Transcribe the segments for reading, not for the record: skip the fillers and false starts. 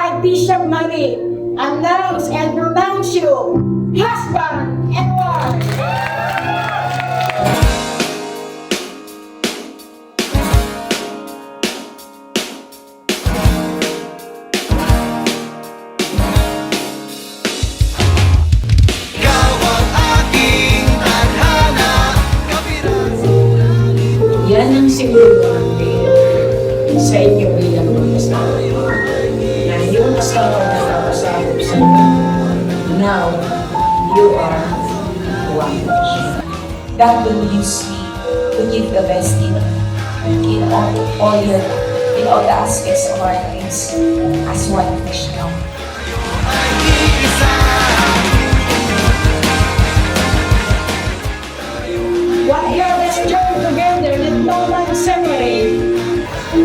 I, Bishop Marie, announce and pronounce you husband and wife. Yan ang siguro sa inyo bilang mag-asawa. Na yung asawa na nakasabot sa inyo, now, you are one. God will use me to give the best in all the aspects of our lives as one fish now. One year, let's join together, let no one separate.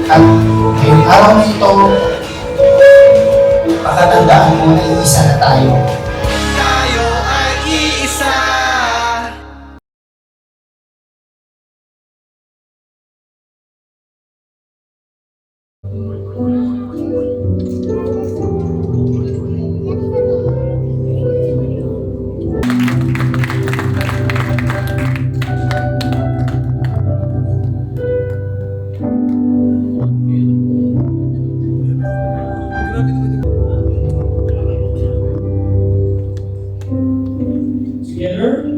At ngayong araw na ito, pakatandaan mo na isa na tayo. Tayo ay iisa. Together.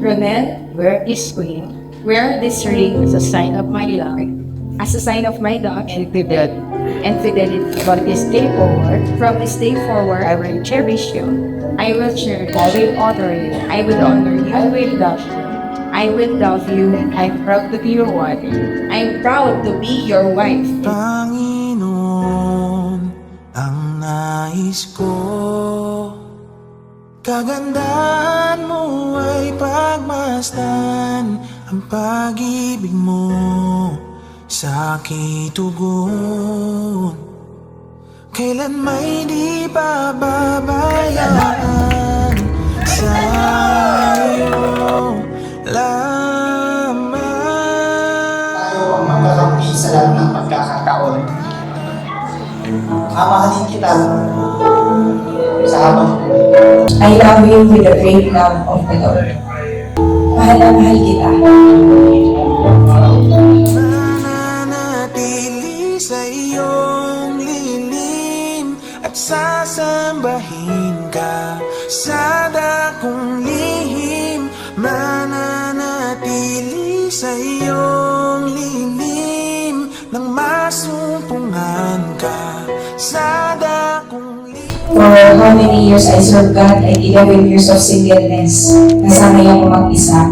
Ronel, wear this ring. Wear this ring as a sign of my love, as a sign of my love and fidelity. From this day forward, I will cherish you. I will cherish. I will honor you. I will honor you. I will love you. I will love you. I'm proud to be your wife. I'm proud to be your wife. Panginoon, ang nais ko, kagandahan mo ay pagmasdan ang pag-ibig mo sa aking tugon. Kailan may di pababayaan sa iyo lamang. Tayo ang magkakampi sa lahat ng pagkakataon. Mamahalin kita sa habang buhay. I love you with the great love of the Lord. Mahal na mahal kita. Mananatili sa iyong lilim at sasambahin ka sa dakong lihim. Mananatili sa iyong lilim nang masumpungan ka sa dakong lihim. For how many years I served God, like 11 years of singleness. Nasanay ako mag-isa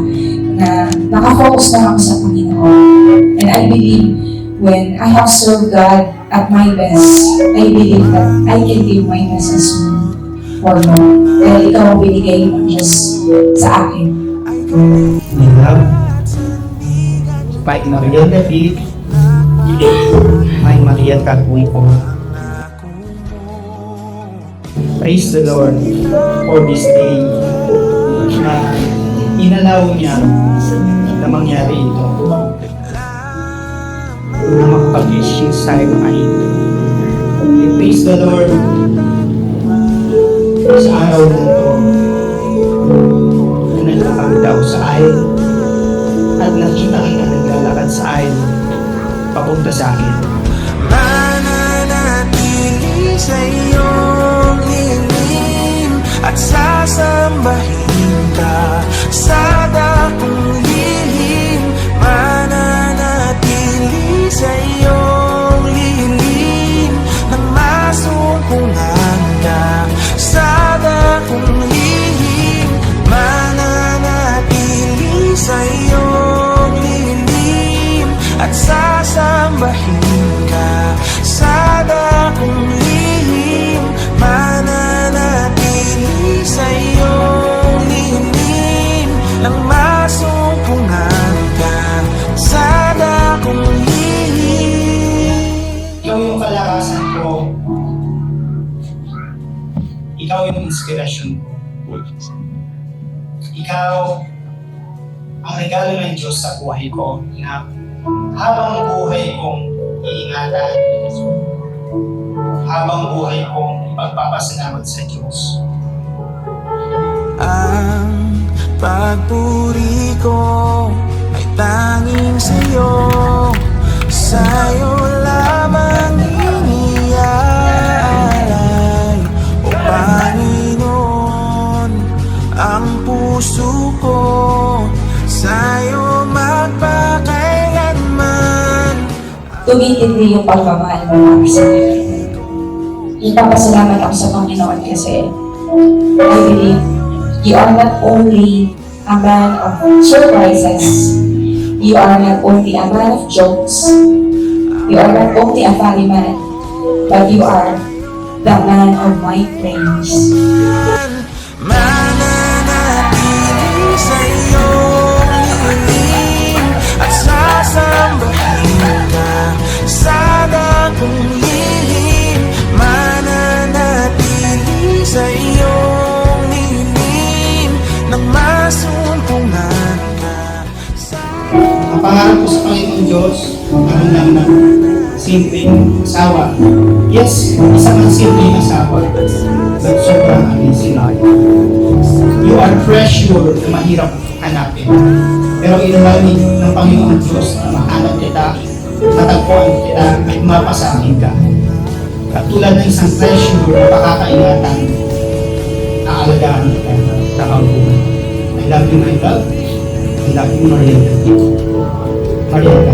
na nakafocus lang ako sa Panginoon. And I believe when I have served God at my best, I believe that I can give my best as for more. Dahil ikaw ang binigay ng Diyos sa akin. In love. Pai Maria David. Pai Maria Katuwi po. Praise the Lord for this day na inalaw niya na mangyari ito, na makapag-issue sa akin. Praise the Lord sa araw na ito na naglalakad daw sa aisle at nakita ka na naglalakad sa aisle papunta sa akin. mananatili sa iyong lingin at sasambahin ka sa dakong lihim, mananatili sa iyong lihim nang masumpungan ka sa dakong lihim, mananatili sa iyong lihim at sasambahin ka sa dakong lihim, mananatili sa iyong lihim nang masumpungan ka sa dakong lihim. Ikaw yung kalakasan ko. Ikaw yung inspirasyon ko. Ikaw ang regalo ng Diyos sa buhay ko na habang buhay kong iingatan, habang buhay kong ipagpapasalamat sa Diyos. Ang pagpuri ko ay tanging sa'yo, sa'yo lamang iniaalay, O Panginoon, ang puso ko sa'yo magpakailanman. Tumitindi yung pagmamahal mo sa akin. Ipapasalamat ako sa Panginoon kasi I believe you are not only a man of surprises, you are not only a man of jokes, you are not only a funny man, but you are the man of my praise. Mananatili sa iyong lihim at sasambahin ka sa dakong lihim, mananatili sa iyong lihim nang masumpungan ka sa... Ang pangarap ko sa Panginoon Diyos, ano lang na simpleng asawa. Yes, isa man simpleng asawa, but sobrang amazing. You are treasure na mahirap hanapin. Pero inalamin ng Panginoon Diyos na mahanap kita, matagpuan kita, at mapasakin ka. Katulad ng isang treasure na pakakaingatan, aalagaan kita sa kabuhay. I love you, my love. I love you, Marietta. Marietta.